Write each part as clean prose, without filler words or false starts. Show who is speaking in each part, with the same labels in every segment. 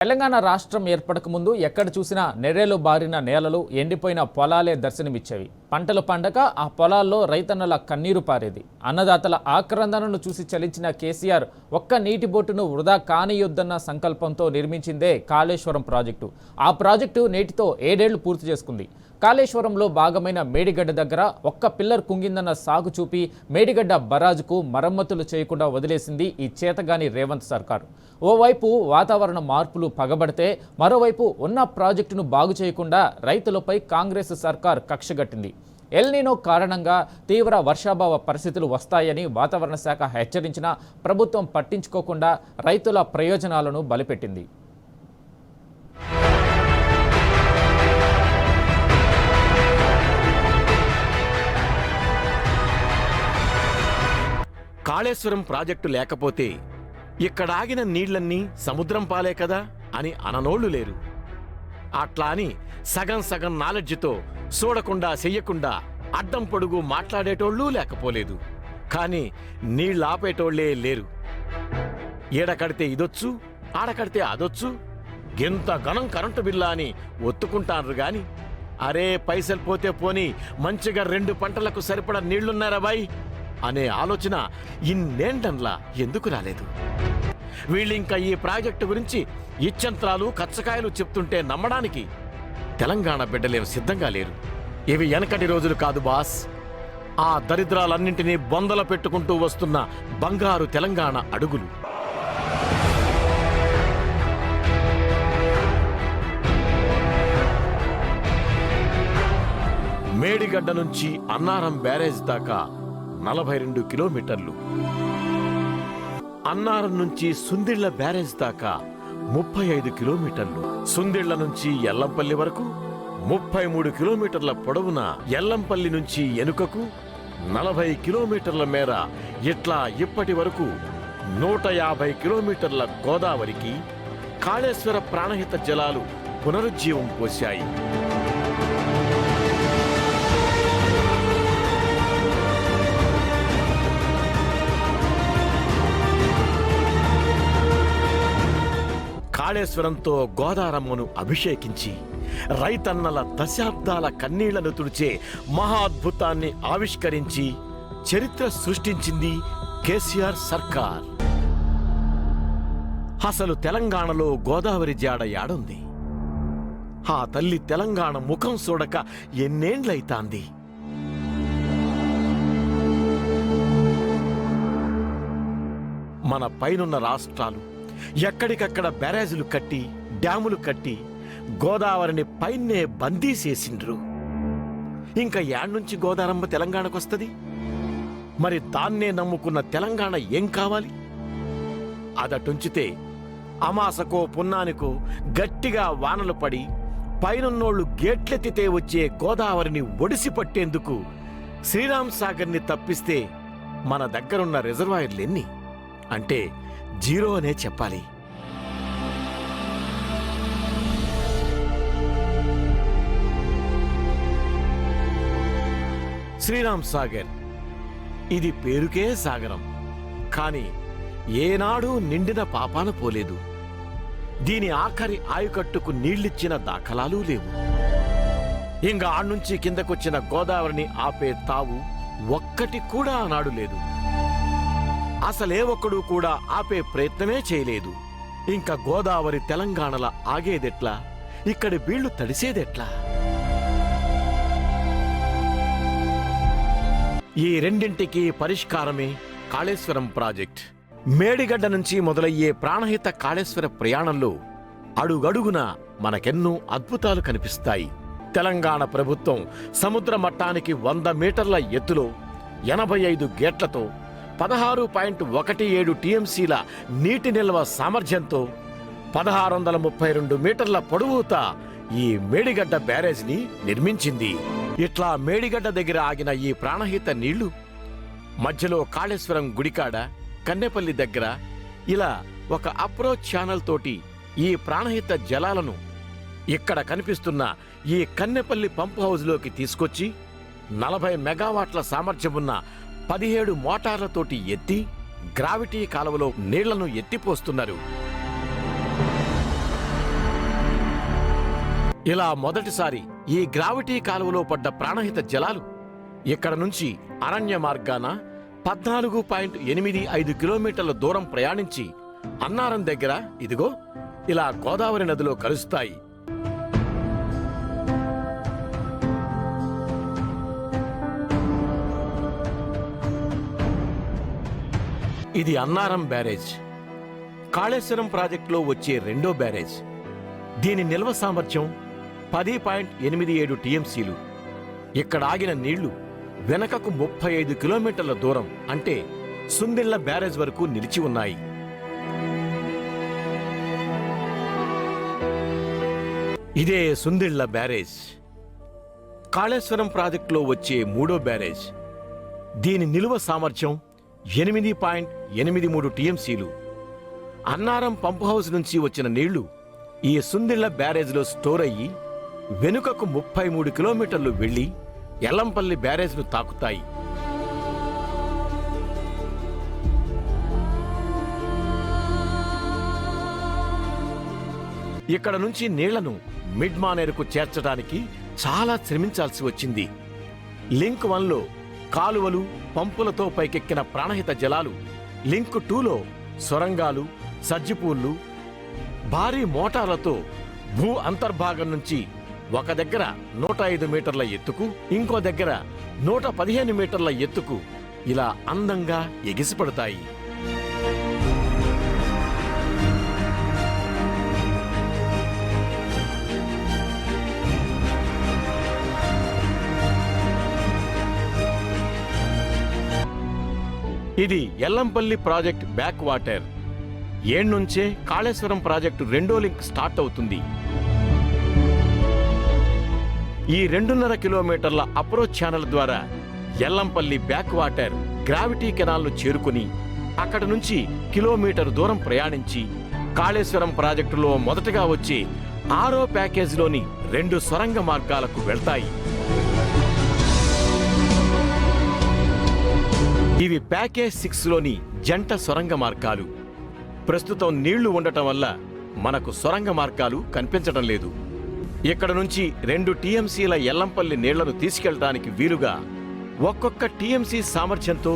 Speaker 1: తెలంగాణ రాష్ట్రం ఏర్పడక ముందు ఎక్కడ చూసినా నెర్రెలు బారిన నేలలు ఎండిపోయిన పొలాలే దర్శనమిచ్చేవి. పంటలు పండక ఆ పొలాల్లో రైతన్నల కన్నీరు పారేది. అన్నదాతల ఆక్రందనను చూసి చలించిన కేసీఆర్ ఒక్క నీటి బొట్టును వృధా కానియొద్దన్న సంకల్పంతో నిర్మించిందే కాళేశ్వరం ప్రాజెక్టు. ఆ ప్రాజెక్టు నేటితో 7 ఏళ్లు పూర్తి చేసుకుంది. కాళేశ్వరంలో భాగమైన మేడిగడ్డ దగ్గర ఒక్క పిల్లర్ కుంగిందన్న సాగు చూపి మేడిగడ్డ బరాజుకు మరమ్మతులు చేయకుండా వదిలేసింది ఈ చేతగాని రేవంత్ సర్కారు. ఓవైపు వాతావరణ మార్పులు పగబడితే మరోవైపు ఉన్న ప్రాజెక్టును బాగు చేయకుండా రైతులపై కాంగ్రెస్ సర్కార్ కక్షగట్టింది. ఎల్నినో కారణంగా తీవ్ర వర్షాభావ పరిస్థితులు వస్తాయని వాతావరణ శాఖ హెచ్చరించినా ప్రభుత్వం పట్టించుకోకుండా రైతుల ప్రయోజనాలను బలిపెట్టింది.
Speaker 2: కాళేశ్వరం ప్రాజెక్టు లేకపోతే ఇక్కడ ఆగిన నీళ్లన్నీ సముద్రం పాలే కదా అని అననోళ్లు లేరు. అట్లా అని సగం సగం నాలెడ్జితో చూడకుండా చెయ్యకుండా అడ్డం పొడుగు మాట్లాడేటోళ్ళూ లేకపోలేదు. కానీ నీళ్ళాపేటోళ్లే లేరు. ఏడకడితే ఇదొచ్చు, ఆడకడితే అదొచ్చు, గింత గణం కరెంటు బిల్లా అని ఒత్తుకుంటాన్రు గాని అరే పైసలు పోతే పోని మంచిగా 2 పంటలకు సరిపడా నీళ్లున్నారా బాయ్ అనే ఆలోచన ఇన్నేంటన్లా ఎందుకు రాలేదు? వీళ్ళింకా ఈ ప్రాజెక్టు గురించి ఇచ్చంత్రాలు కచ్చకాయలు చెప్తుంటే నమ్మడానికి తెలంగాణ బిడ్డలేం సిద్ధంగా లేరు. ఇవి వెనకటి రోజులు కాదు బాస్. ఆ దరిద్రాలన్నింటినీ బొందల పెట్టుకుంటూ వస్తున్న బంగారు తెలంగాణ అడుగులు. మేడిగడ్డ నుంచి అన్నారం బ్యారేజ్ దాకా 42 కిలోమీటర్లు, అన్నారం నుంచి సుందిళ్ల బ్యారేజ్ దాకా 35 కిలోమీటర్లు, సుందిళ్ల నుంచి ఎల్లంపల్లి వరకు 33 కిలోమీటర్ల పొడవున, ఎల్లంపల్లి నుంచి ఎనుకకు 40 కిలోమీటర్ల మేర, ఇట్లా ఇప్పటి వరకు 150 కిలోమీటర్ల గోదావరికి కాళేశ్వర ప్రాణహిత జలాలు పునరుజ్జీవం పోశాయి. కాళేశ్వరంతో గోదారమ్మను అభిషేకించి రైతన్నల దశాబ్దాల కన్నీళ్లను తుడిచే మహాద్భుతాన్ని ఆవిష్కరించి చరిత్ర సృష్టించింది కేసీఆర్ సర్కార్. అసలు తెలంగాణలో గోదావరి జాడ యాడుంది? ఆ తల్లి తెలంగాణ ముఖం చూడక ఎన్నేండ్లైతాంది? మన పైనున్న రాష్ట్రాలు ఎక్కడికక్కడ బ్యారేజీలు కట్టి, డ్యాములు కట్టి గోదావరిని పైనే బందీ చేసిండ్రు. ఇంకా యాడ్నుంచి గోదారమ్మ తెలంగాణకొస్తది? మరి దాన్నే నమ్ముకున్న తెలంగాణ ఏం కావాలి? అదటుంచితే అమాసకో పున్నానికో గట్టిగా వానలు పడి పైనున్నోళ్లు గేట్లెత్తితే వచ్చే గోదావరిని ఒడిసి పట్టేందుకు శ్రీరామ్ సాగర్ని తప్పిస్తే మన దగ్గరున్న రిజర్వాయర్లెన్ని? అంటే 0 అనే చెప్పాలి. శ్రీరామ్ సాగర్ ఇది పేరుకే సాగరం, కాని ఏనాడు నిండిన పాపాన పోలేదు. దీని ఆఖరి ఆయకట్టుకు నీళ్లిచ్చిన దాఖలాలు లేవు. ఇంకా ఆడ్నుంచి కిందకొచ్చిన గోదావరిని ఆపే తావు ఒక్కటి కూడా ఆనాడు లేదు. అసలే ఒక్కడు కూడా ఆపే ప్రయత్నమే చేయలేదు. ఇంకా గోదావరి తెలంగాణల ఆగేదెట్లా? ఇక్కడి బీళ్లు తడిసేదెట్లా? ఈ రెండింటికి పరిష్కారమే కాళేశ్వరం ప్రాజెక్ట్. మేడిగడ్డ నుంచి మొదలయ్యే ప్రాణహిత కాళేశ్వర ప్రయాణంలో అడుగడుగున మనకెన్నో అద్భుతాలు కనిపిస్తాయి. తెలంగాణ ప్రభుత్వం సముద్ర మట్టానికి 100 మీటర్ల ఎత్తులో 85 గేట్లతో 16.17 టీఎంసీల నీటి నిల్వ సామర్థ్యంతో 1632 మీటర్ల పొడవుతో ఈ మేడిగడ్డ బ్యారేజ్ని నిర్మించింది. ఇట్లా మేడిగడ్డ దగ్గర ఆగిన ఈ ప్రాణహిత నీళ్లు మధ్యలో కాళేశ్వరం గుడికాడ, కన్నెపల్లి దగ్గర ఇలా ఒక అప్రోచ్ ఛానల్ తోటి ఈ ప్రాణహిత జలాలను ఇక్కడ కనిపిస్తున్న ఈ కన్నెపల్లి పంప్ హౌజ్లోకి తీసుకొచ్చి 40 మెగావాట్ల సామర్థ్యమున్న 17 మోటార్లతోటి ఎత్తి గ్రావిటీ కాలువలో నీళ్లను ఎత్తిపోస్తున్నారు. ఇలా మొదటిసారి ఈ గ్రావిటీ కాలువలో పడ్డ ప్రాణహిత జలాలు ఇక్కడ నుంచి అరణ్య మార్గాన 14.85 కిలోమీటర్ల దూరం ప్రయాణించి అన్నారం దగ్గర ఇదిగో ఇలా గోదావరి నదిలో కలుస్తాయి. ఇది అన్నారం బ్యారేజ్, కాళేశ్వరం ప్రాజెక్టులో వచ్చే రెండో బ్యారేజ్. దీని నిల్వ సామర్థ్యం 10.87 టీఎంసీలు. ఇక్కడ ఆగిన నీళ్లు వెనకకు 35 కిలోమీటర్ల దూరం అంటే సుందిళ్ల బ్యారేజ్ వరకు నిలిచి ఉన్నాయి. ఇదే సుందిళ్ల బ్యారేజ్, కాళేశ్వరం ప్రాజెక్టులో వచ్చే మూడో బ్యారేజ్. దీని నిలువ సామర్థ్యం 8.83 టీఎంసీలు. అన్నారం పంపు హౌస్ నుంచి వచ్చిన నీళ్లు ఈ సుందిళ్ల బ్యారేజ్లో స్టోర్ అయ్యి వెనుకకు 33 కిలోమీటర్లు వెళ్లి ఎల్లంపల్లి బ్యారేజ్ను తాకుతాయి. ఇక్కడ నుంచి నీళ్లను మిడ్ మానేరుకు చేర్చడానికి చాలా శ్రమించాల్సి వచ్చింది. లింక్ 1లో కాలువలు, పంపులతో పైకెక్కిన ప్రాణహిత జలాలు, లింక్ 2లో సొరంగాలు, సజ్జిపూళ్లు, భారీ మోటార్లతో భూ అంతర్భాగం నుంచి ఒక దగ్గర 105 మీటర్ల ఎత్తుకు, ఇంకో దగ్గర 115 మీటర్ల ఎత్తుకు ఇలా అందంగా ఎగిసిపడతాయి. ఇది ఎల్లంపల్లి ప్రాజెక్ట్ బ్యాక్ వాటర్. ఏడ్నుంచే కాళేశ్వరం ప్రాజెక్టు రెండో లింక్ స్టార్ట్ అవుతుంది. ఈ 2.5 కిలోమీటర్ల అప్రోచ్ ఛానల్ ద్వారా ఎల్లంపల్లి బ్యాక్ వాటర్ గ్రావిటీ కెనాల్ను చేరుకుని అక్కడ నుంచి కిలోమీటర్ దూరం ప్రయాణించి కాళేశ్వరం ప్రాజెక్టులో మొదటగా వచ్చే 6వ ప్యాకేజీలోని 2 సొరంగ మార్గాలకు వెళ్తాయి. ఇవి ప్యాకేజ్ 6లోని జంట సొరంగ మార్గాలు. ప్రస్తుతం నీళ్లు ఉండటం వల్ల మనకు సొరంగ మార్గాలు కనిపించడం లేదు. ఇక్కడ నుంచి 2 టీఎంసీల ఎల్లంపల్లి నీళ్లను తీసుకెళ్లడానికి వీలుగా ఒక్కొక్క టీఎంసీ సామర్థ్యంతో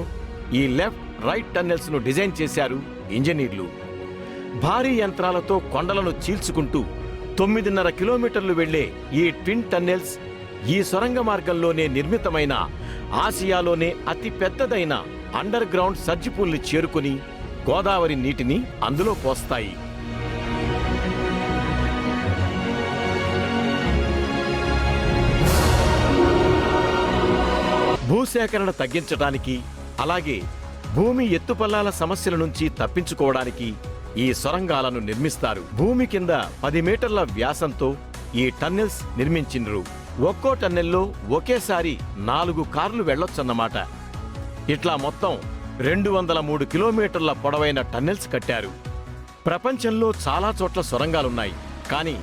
Speaker 2: ఈ లెఫ్ట్ రైట్ టన్నెల్స్ ను డిజైన్ చేశారు ఇంజనీర్లు. భారీ యంత్రాలతో కొండలను చీల్చుకుంటూ 9.5 కిలోమీటర్లు వెళ్లే ఈ ట్విన్ టన్నెల్స్ ఈ సొరంగ మార్గంలోనే నిర్మితమైన ఆసియాలోనే అతి పెద్దదైన అండర్ గ్రౌండ్ సర్జిపూల్ని చేరుకుని గోదావరి నీటిని అందులో పోస్తాయి. భూసేకరణ తగ్గించడానికి, అలాగే భూమి ఎత్తుపల్లాల సమస్యల నుంచి తప్పించుకోవడానికి ఈ సొరంగాలను నిర్మిస్తారు. భూమి కింద 10 మీటర్ల వ్యాసంతో ఈ టన్నెల్స్ నిర్మించిండ్రు. ఒక్కో టన్నెల్లో ఒకేసారి 4 కార్లు వెళ్లొచ్చన్నమాట. ఇట్లా మొత్తం 203 కిలోమీటర్ల పొడవైన టన్నెల్స్ కట్టారు. ప్రపంచంలో చాలా చోట్ల సొరంగాలున్నాయి, కానీ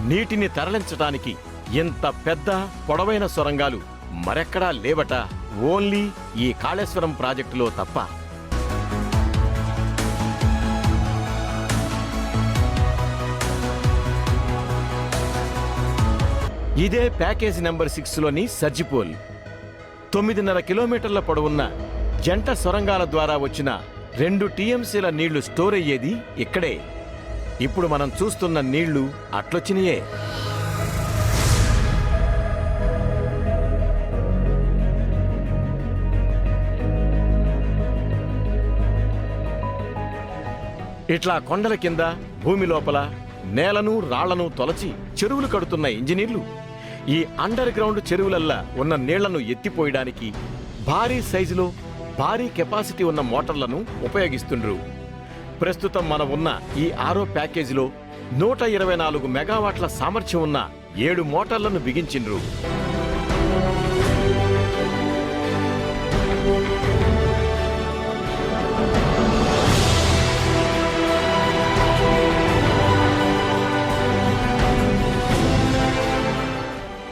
Speaker 2: నీటిని తరలించడానికి ఇంత పెద్ద పొడవైన సొరంగాలు మరెక్కడా లేవట, ఓన్లీ ఈ కాళేశ్వరం ప్రాజెక్టులో తప్ప. ఇదే ప్యాకేజీ నెంబర్ 6లోని సర్జిపూల్. 9.5 కిలోమీటర్ల పొడవున్న జంట సొరంగాల ద్వారా వచ్చిన 2 టీఎంసీల నీళ్లు స్టోర్ అయ్యేది ఇక్కడే. ఇప్పుడు మనం చూస్తున్న నీళ్లు అట్లొచ్చినయే. ఇట్లా కొండల కింద, భూమి లోపల నేలను, రాళ్లను తొలచి చెరువులు కడుతున్న ఇంజనీర్లు ఈ అండర్ గ్రౌండ్ చెరువులల్లా ఉన్న నీళ్లను ఎత్తిపోయడానికి భారీ సైజులో, భారీ కెపాసిటీ ఉన్న మోటార్లను ఉపయోగిస్తుండ్రు. ప్రస్తుతం మనం ఉన్న ఈ 6వ ప్యాకేజీలో 124 మెగావాట్ల సామర్థ్యం ఉన్న 7 మోటార్లను బిగించిండ్రు.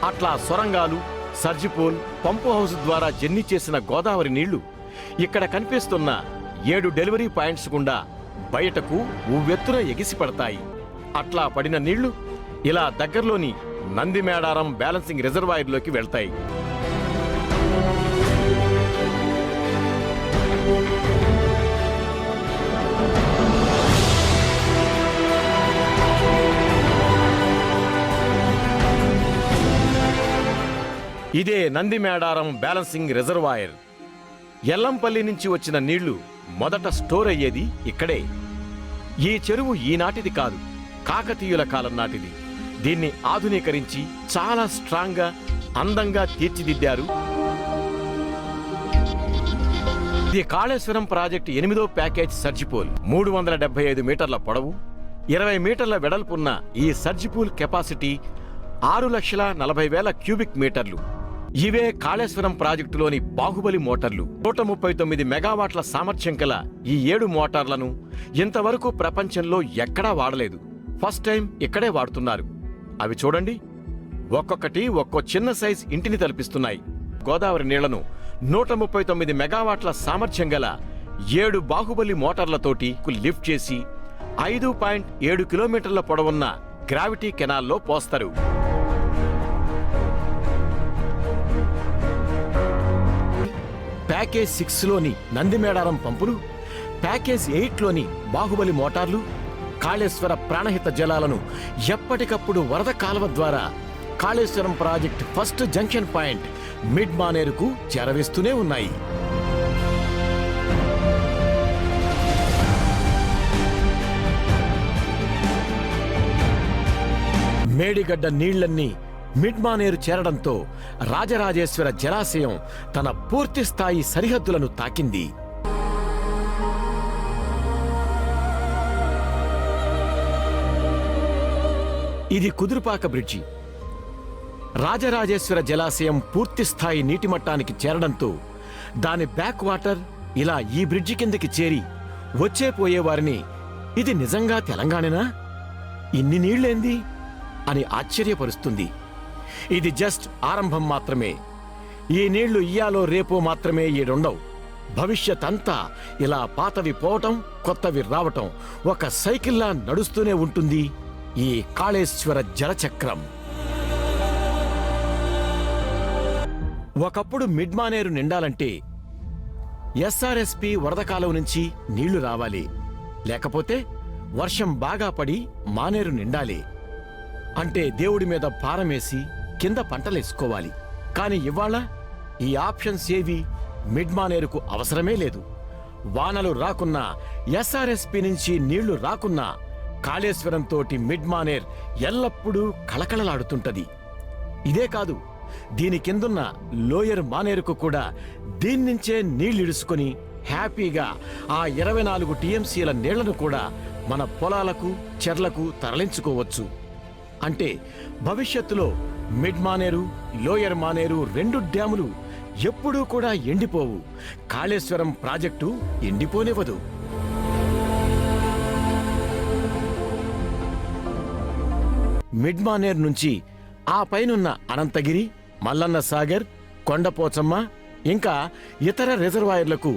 Speaker 2: అట్లా సొరంగాలు, సర్జిపూల్, పంపు హౌస్ ద్వారా జర్నీ చేసిన గోదావరి నీళ్లు ఇక్కడ కనిపిస్తున్న 7 డెలివరీ పాయింట్స్ గుండా బయటకు ఉవ్వెత్తున ఎగిసిపడతాయి. అట్లా పడిన నీళ్లు ఇలా దగ్గరలోని నందిమేడారం బ్యాలెన్సింగ్ రిజర్వాయర్లోకి వెళ్తాయి. ఇదే నందిమేడారం బ్యాలెన్సింగ్ రిజర్వాయర్. ఎల్లంపల్లి నుంచి వచ్చిన నీళ్లు మొదట స్టోర్ అయ్యేది ఇక్కడే. ఈ చెరువు ఈనాటిది కాదు, కాకతీయుల కాలం నాటిది. దీన్ని ఆధునీకరించి చాలా స్ట్రాంగ్గా, అందంగా తీర్చిదిద్దారు. ఇది కాళేశ్వరం ప్రాజెక్టు 8వ ప్యాకేజ్ సర్జిపూల్. 375 మీటర్ల పొడవు, 20 మీటర్ల వెడల్పున్న ఈ సర్జిపూల్ కెపాసిటీ 6,40,000 క్యూబిక్ మీటర్లు. ఇవే కాళేశ్వరం ప్రాజెక్టులోని బాహుబలి మోటార్లు. 139 మెగావాట్ల సామర్థ్యం గల ఈ 7 మోటార్లను ఇంతవరకు ప్రపంచంలో ఎక్కడా వాడలేదు. ఫస్ట్ టైం ఇక్కడే వాడుతున్నారు. అవి చూడండి, ఒక్కొక్కటి ఒక్కో చిన్న సైజ్ ఇంటిని తలపిస్తున్నాయి. గోదావరి నీళ్లను 139 మెగావాట్ల సామర్థ్యం గల 7 బాహుబలి మోటార్లతోటి లిఫ్ట్ చేసి 5.7 కిలోమీటర్ల పొడవున్న గ్రావిటీ కెనాల్లో పోస్తారు. ప్యాకేజ్ 6లోని నందిమేడారం పంపులు, ప్యాకేజ్ 8లోని బాహుబలి మోటార్లు కాళేశ్వర ప్రాణహిత జలాలను ఎప్పటికప్పుడు వరద కాలువ ద్వారా Kaleshwaram project first junction point mid మానేరుకు చేరవేస్తూనే ఉన్నాయి. మేడిగడ్డ నీళ్లన్నీ మిడ్ మానేరు చేరడంతో రాజరాజేశ్వర జలాశయం తన పూర్తిస్థాయి సరిహద్దులను తాకింది. ఇది కుదురుపాక బ్రిడ్జి. రాజరాజేశ్వర జలాశయం పూర్తిస్థాయి నీటి మట్టానికి చేరడంతో దాని బ్యాక్ వాటర్ ఇలా ఈ బ్రిడ్జి కిందకి చేరి వచ్చే పోయేవారిని ఇది నిజంగా తెలంగాణనా, ఇన్ని నీళ్లేంది అని ఆశ్చర్యపరుస్తుంది. ఇది జస్ట్ ఆరంభం మాత్రమే. ఈ నీళ్లు ఇయ్యాలో రేపో మాత్రమే ఈడుండవు. భవిష్యత్ అంతా ఇలా పాతవి పోవటం, కొత్తవి రావటం ఒక సైకిల్లా నడుస్తూనే ఉంటుంది ఈ కాళేశ్వర జలచక్రం. ఒకప్పుడు మిడ్ మానేరు నిండాలంటే ఎస్ఆర్ఎస్పి వరద కాలువ నుంచి నీళ్లు రావాలి, లేకపోతే వర్షం బాగా పడి మానేరు నిండాలి. అంటే దేవుడి మీద భారమేసి కింద పంటలేసుకోవాలి. కాని ఇవాళ ఈ ఆప్షన్స్ ఏవి మిడ్ మానేరుకు అవసరమే లేదు. వానలు రాకున్నా, ఎస్ఆర్ఎస్పి నుంచి నీళ్లు రాకున్నా కాళేశ్వరంతోటి మిడ్ మానేర్ ఎల్లప్పుడూ కళకళలాడుతుంటది. ఇదే కాదు, దీని కిందున్న లోయర్ మానేరుకు కూడా దీన్నించే నీళ్లిడుసుకొని హ్యాపీగా ఆ 24 టీఎంసీల నీళ్లను కూడా మన పొలాలకు, చెర్లకు తరలించుకోవచ్చు. అంటే భవిష్యత్తులో మిడ్ మానేరు, లోయర్ మానేరు 2 డ్యాములు ఎప్పుడూ కూడా ఎండిపోవు. కాళేశ్వరం ప్రాజెక్టు ఎండిపోనివ్వదు. మిడ్ మానేర్ నుంచి ఆ పైనున్న అనంతగిరి, మల్లన్న సాగర్, కొండపోచమ్మ ఇంకా ఇతర రిజర్వాయర్లకు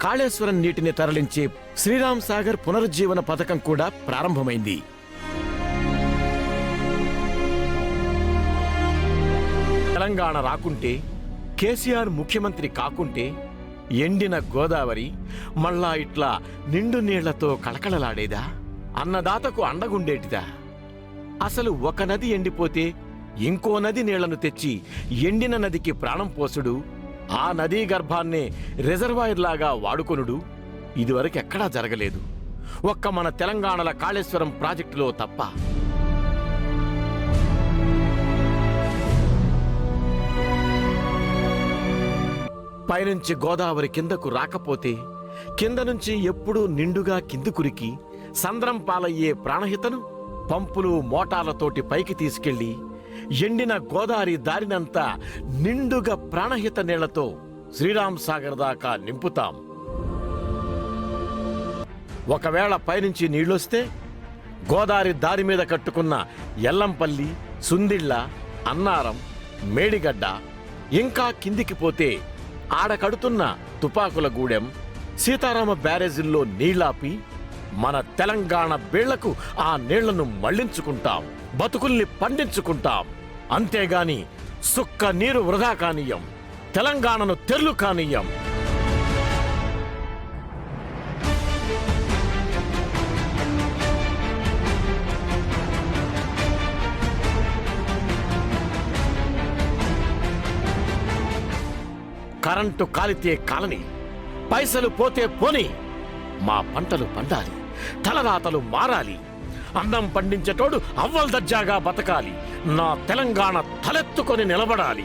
Speaker 2: కాళేశ్వరం నీటిని తరలించే శ్రీరామ్ సాగర్ పునరుజ్జీవన పథకం కూడా ప్రారంభమైంది. తెలంగాణ రాకుంటే, కేసీఆర్ ముఖ్యమంత్రి కాకుంటే ఎండిన గోదావరి మళ్ళా ఇట్లా నిండు నీళ్లతో కళకళలాడేదా? అన్నదాతకు అండగుండేటిదా? అసలు ఒక నది ఎండిపోతే ఇంకో నది నీళ్లను తెచ్చి ఎండిన నదికి ప్రాణం పోసుడు, ఆ నదీ గర్భాన్నే రిజర్వాయర్లాగా వాడుకొనుడు ఇదివరకెక్కడా జరగలేదు, ఒక్క మన తెలంగాణల కాళేశ్వరం ప్రాజెక్టులో తప్ప. పైనుంచి గోదావరి కిందకు రాకపోతే కింద నుంచి ఎప్పుడూ నిండుగా కిందుకురికి సంద్రం పాలయ్యే ప్రాణహితను పంపులు, మోటార్లతోటి పైకి తీసుకెళ్లి ఎండిన గోదావరి దారినంతా నిండుగా ప్రాణహిత నీళ్లతో శ్రీరామ్ సాగర్ దాకా నింపుతాం. ఒకవేళ పైనుంచి నీళ్లొస్తే గోదావరి దారి మీద కట్టుకున్న ఎల్లంపల్లి, సుందిళ్ళ, అన్నారం, మేడిగడ్డ ఇంకా కిందికి పోతే ఆడ కడుతున్న తుపాకులగూడెం, సీతారామ బ్యారేజీల్లో నీళ్లాపి మన తెలంగాణ బీళ్లకు ఆ నీళ్లను మళ్లించుకుంటాం, బతుకుల్ని పండించుకుంటాం. అంతేగాని సుక్క నీరు వృధా కానీయం. తెలంగాణను తెర్లు కానీయం. కరెంటు కాలితే కాలని, పైసలు పోతే పోని, మా పంటలు పండాలి, తలరాతలు మారాలి. అన్నం పండించేటోడు అవ్వల్ దర్జాగా బతకాలి. నా తెలంగాణ తలెత్తుకొని నిలబడాలి.